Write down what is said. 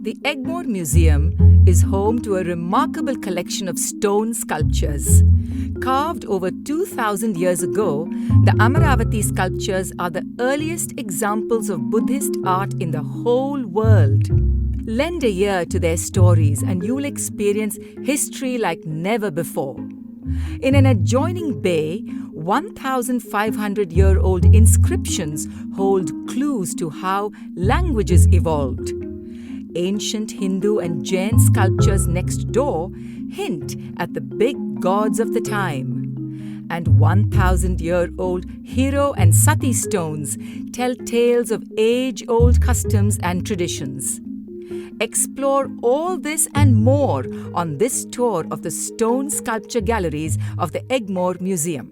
The Egmore Museum is home to a remarkable collection of stone sculptures. Carved over 2,000 years ago, the Amaravati sculptures are the earliest examples of Buddhist art in the whole world. Lend a ear to their stories and you'll experience history like never before. In an adjoining bay, 1,500-year-old inscriptions hold clues to how languages evolved. Ancient Hindu and Jain sculptures next door hint at the big gods of the time. And 1,000-year-old Hero and Sati stones tell tales of age-old customs and traditions. Explore all this and more on this tour of the stone sculpture galleries of the Egmore Museum.